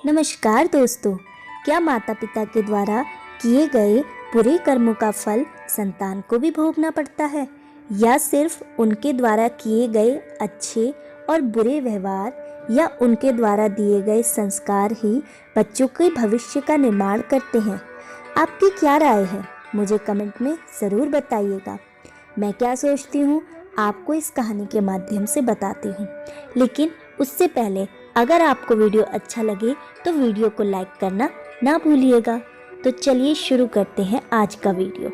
नमस्कार दोस्तों, क्या माता पिता के द्वारा किए गए बुरे कर्मों का फल संतान को भी भोगना पड़ता है, या सिर्फ उनके द्वारा किए गए अच्छे और बुरे व्यवहार या उनके द्वारा दिए गए संस्कार ही बच्चों के भविष्य का निर्माण करते हैं? आपकी क्या राय है? मुझे कमेंट में ज़रूर बताइएगा। मैं क्या सोचती हूँ आपको इस कहानी के माध्यम से बताती हूँ, लेकिन उससे पहले अगर आपको वीडियो अच्छा लगे तो वीडियो को लाइक करना ना भूलिएगा। तो चलिए शुरू करते हैं आज का वीडियो।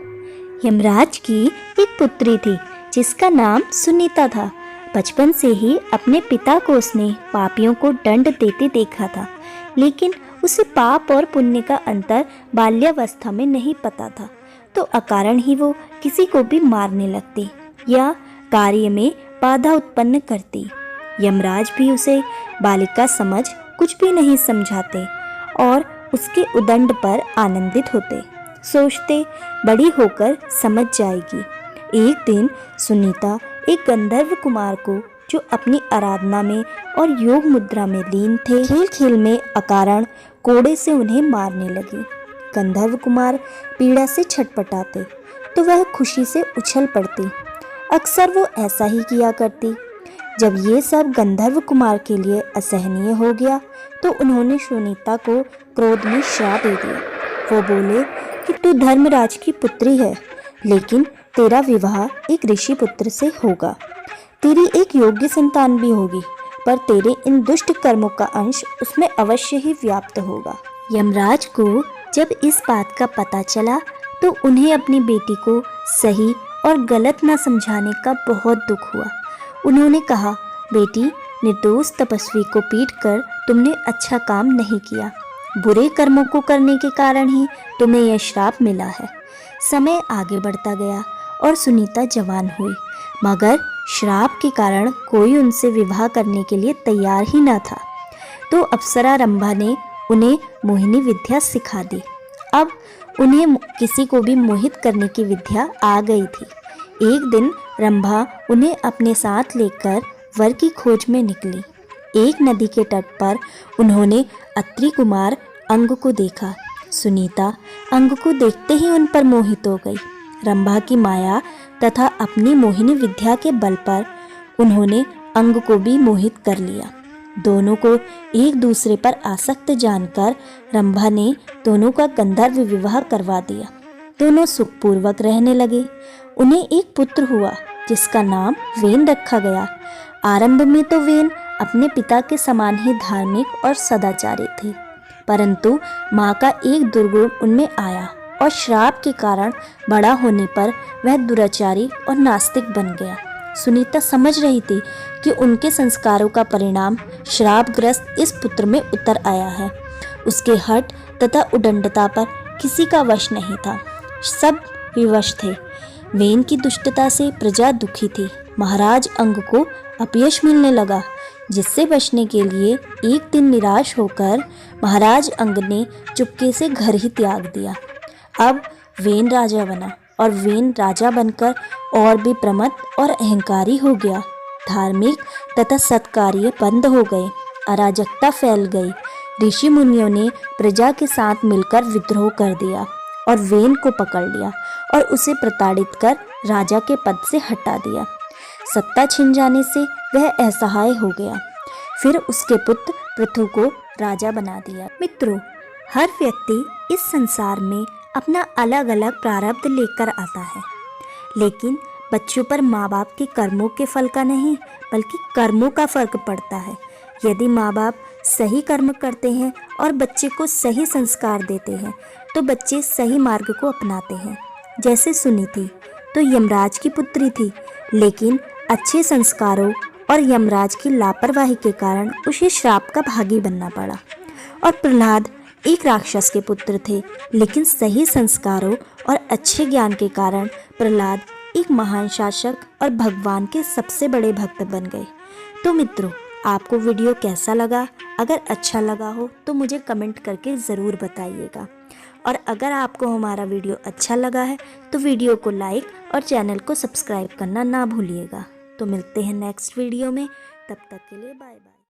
यमराज की एक पुत्री थी जिसका नाम सुनीता था। बचपन से ही अपने पिता को उसने पापियों को दंड देते देखा था, लेकिन उसे पाप और पुण्य का अंतर बाल्यावस्था में नहीं पता था, तो अकारण ही वो किसी को भी मारने लगती या कार्य में बाधा उत्पन्न करती। यमराज भी उसे बालिका समझ कुछ भी नहीं समझाते और उसके उदंड पर आनंदित होते, सोचते बड़ी होकर समझ जाएगी। एक दिन सुनीता एक गंधर्व कुमार को, जो अपनी आराधना में और योग मुद्रा में लीन थे, खेल खेल में अकारण कोड़े से उन्हें मारने लगी। गंधर्व कुमार पीड़ा से छटपटाते तो वह खुशी से उछल पड़ती। अक्सर वो ऐसा ही किया करती। जब ये सब गंधर्व कुमार के लिए असहनीय हो गया तो उन्होंने सुनीता को क्रोध में श्राप दे दिया। वो बोले कि तू धर्मराज की पुत्री है, लेकिन तेरा विवाह एक ऋषि पुत्र से होगा। तेरी एक योग्य संतान भी होगी, पर तेरे इन दुष्ट कर्मों का अंश उसमें अवश्य ही व्याप्त होगा। यमराज को जब इस बात का पता चला तो उन्हें अपनी बेटी को सही और गलत न समझाने का बहुत दुख हुआ। उन्होंने कहा, बेटी, निर्दोष तपस्वी को पीटकर तुमने अच्छा काम नहीं किया। बुरे कर्मों को करने के कारण ही तुम्हें यह श्राप मिला है। समय आगे बढ़ता गया और सुनीता जवान हुई, मगर श्राप के कारण कोई उनसे विवाह करने के लिए तैयार ही न था। तो अप्सरा रंभा ने उन्हें मोहिनी विद्या सिखा दी। अब उन्हें किसी को भी मोहित करने की विद्या आ गई थी। एक दिन रंभा उन्हें अपने साथ लेकर वर की खोज में निकली। एक नदी के तट पर उन्होंने अत्रि कुमार अंग को देखा। सुनीता अंग को देखते ही उन पर मोहित हो गई। रंभा की माया तथा अपनी मोहिनी विद्या के बल पर उन्होंने अंग को भी मोहित कर लिया। दोनों को एक दूसरे पर आसक्त जानकर रंभा ने दोनों का गंधर्व विवाह करवा दिया। दोनों सुखपूर्वक रहने लगे। उन्हें एक पुत्र हुआ जिसका नाम वेन रखा गया। आरंभ में तो वेन अपने पिता के समान ही धार्मिक और सदाचारी थे, परंतु माँ का एक दुर्गुण उनमें आया और श्राप के कारण बड़ा होने पर वह दुराचारी और नास्तिक बन गया। सुनीता समझ रही थी कि उनके संस्कारों का परिणाम श्रापग्रस्त इस पुत्र में उतर आया है। उसके हठ तथा उदंडता पर किसी का वश नहीं था, सब विवश थे। वेन की दुष्टता से प्रजा दुखी थी। महाराज अंग को अपयश मिलने लगा, जिससे बचने के लिए एक दिन निराश होकर महाराज अंग ने चुपके से घर ही त्याग दिया। अब वेन राजा बना और वेन राजा बनकर और भी प्रमत्त और अहंकारी हो गया। धार्मिक तथा सत्कार्य बंद हो गए, अराजकता फैल गई। ऋषि मुनियों ने प्रजा के साथ मिलकर विद्रोह कर दिया और वेन को पकड़ लिया और उसे प्रताड़ित कर राजा के पद से हटा दिया। सत्ता छिन जाने से वह असहाय हो गया। फिर उसके पुत्र पृथु को राजा बना दिया। मित्रों, हर व्यक्ति इस संसार में अपना अलग अलग प्रारब्ध लेकर आता है, लेकिन बच्चों पर माँ बाप के कर्मों के फल का नहीं बल्कि कर्मों का फर्क पड़ता है। यदि माँ बाप सही कर्म करते हैं और बच्चे को सही संस्कार देते हैं तो बच्चे सही मार्ग को अपनाते हैं। जैसे सुनीति तो यमराज की पुत्री थी, लेकिन अच्छे संस्कारों और यमराज की लापरवाही के कारण उसे श्राप का भागी बनना पड़ा। और प्रहलाद एक राक्षस के पुत्र थे, लेकिन सही संस्कारों और अच्छे ज्ञान के कारण प्रहलाद एक महान शासक और भगवान के सबसे बड़े भक्त बन गए। तो मित्रों, आपको वीडियो कैसा लगा? अगर अच्छा लगा हो तो मुझे कमेंट करके ज़रूर बताइएगा, और अगर आपको हमारा वीडियो अच्छा लगा है तो वीडियो को लाइक और चैनल को सब्सक्राइब करना ना भूलिएगा। तो मिलते हैं नेक्स्ट वीडियो में, तब तक के लिए बाय बाय।